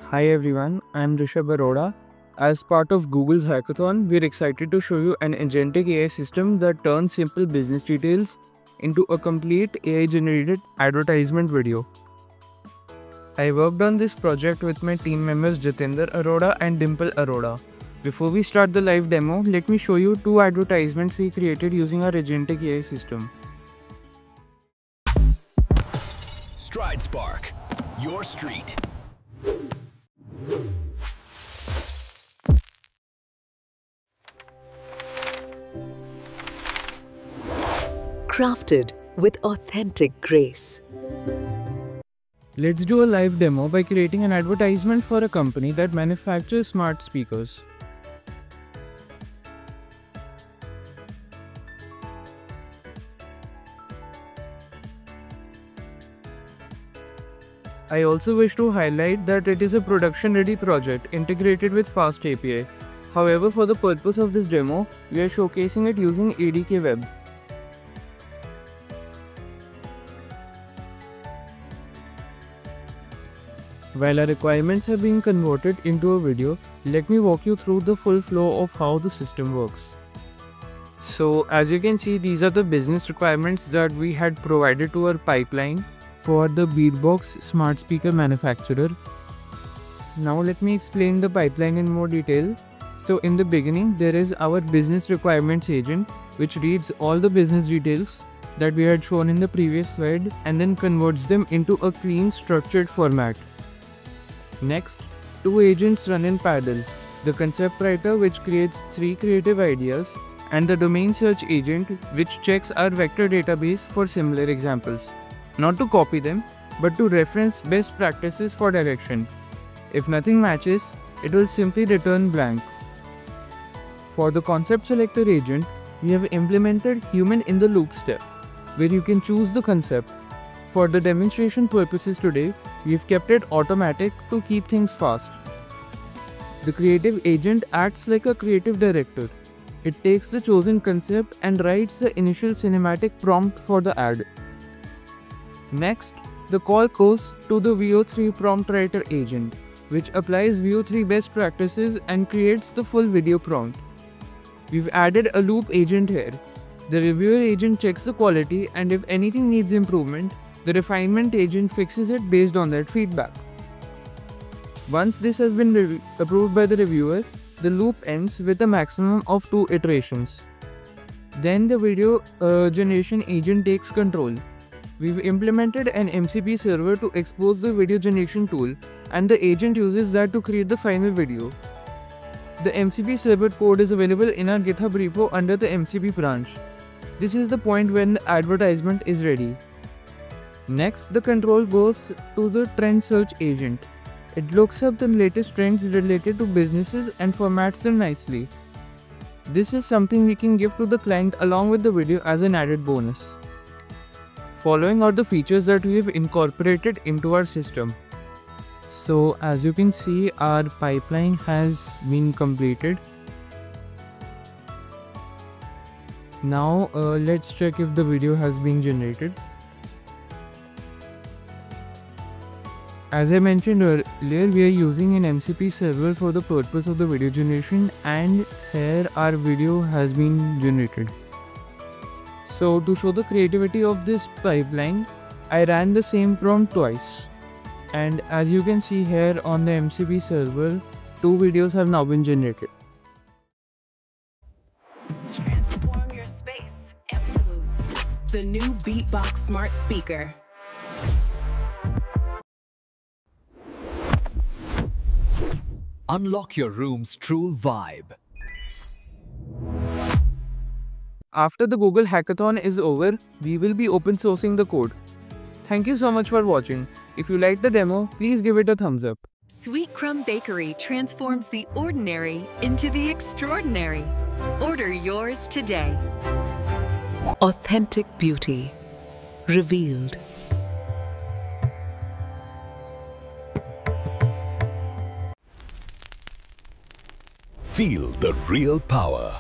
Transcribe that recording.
Hi everyone, I'm Rishabh Arora. As part of Google's hackathon, we're excited to show you an agentic AI system that turns simple business details into a complete AI-generated advertisement video. I worked on this project with my team members Jatinder Arora and Dimple Arora. Before we start the live demo, let me show you two advertisements we created using our agentic AI system. Stride Spark, your street. Crafted with authentic grace. Let's do a live demo by creating an advertisement for a company that manufactures smart speakers. I also wish to highlight that it is a production-ready project integrated with Fast API. However, for the purpose of this demo, we are showcasing it using ADK Web. While our requirements are being converted into a video, let me walk you through the full flow of how the system works. So as you can see, these are the business requirements that we had provided to our pipeline for the Beatbox smart speaker manufacturer. Now let me explain the pipeline in more detail. So in the beginning, there is our business requirements agent, which reads all the business details that we had shown in the previous slide and then converts them into a clean structured format. Next, two agents run in parallel, the concept writer, which creates 3 creative ideas, and the domain search agent, which checks our vector database for similar examples. Not to copy them, but to reference best practices for direction. If nothing matches, it will simply return blank. For the concept selector agent, we have implemented human in the loop step, where you can choose the concept. For the demonstration purposes today, we've kept it automatic to keep things fast. The creative agent acts like a creative director. It takes the chosen concept and writes the initial cinematic prompt for the ad. Next, the call goes to the VO3 prompt writer agent, which applies VO3 best practices and creates the full video prompt. We've added a loop agent here. The reviewer agent checks the quality, and if anything needs improvement, the refinement agent fixes it based on that feedback. Once this has been approved by the reviewer, the loop ends with a maximum of 2 iterations. Then the video generation agent takes control. We've implemented an MCP server to expose the video generation tool, and the agent uses that to create the final video. The MCP server code is available in our GitHub repo under the MCP branch. This is the point when the advertisement is ready. Next, the control goes to the trend search agent. It looks up the latest trends related to businesses and formats them nicely. This is something we can give to the client along with the video as an added bonus. Following are the features that we have incorporated into our system. So as you can see, our pipeline has been completed. Now let's check if the video has been generated. As I mentioned earlier, we are using an MCP server for the purpose of the video generation, and here our video has been generated. So to show the creativity of this pipeline, I ran the same prompt twice. And as you can see here on the MCP server, 2 videos have now been generated. Transform your space. The new Beatbox smart speaker. Unlock your room's true vibe. After the Google Hackathon is over, we will be open sourcing the code. Thank you so much for watching. If you liked the demo, please give it a thumbs up. Sweet Crumb Bakery transforms the ordinary into the extraordinary. Order yours today. Authentic beauty revealed. Feel the real power.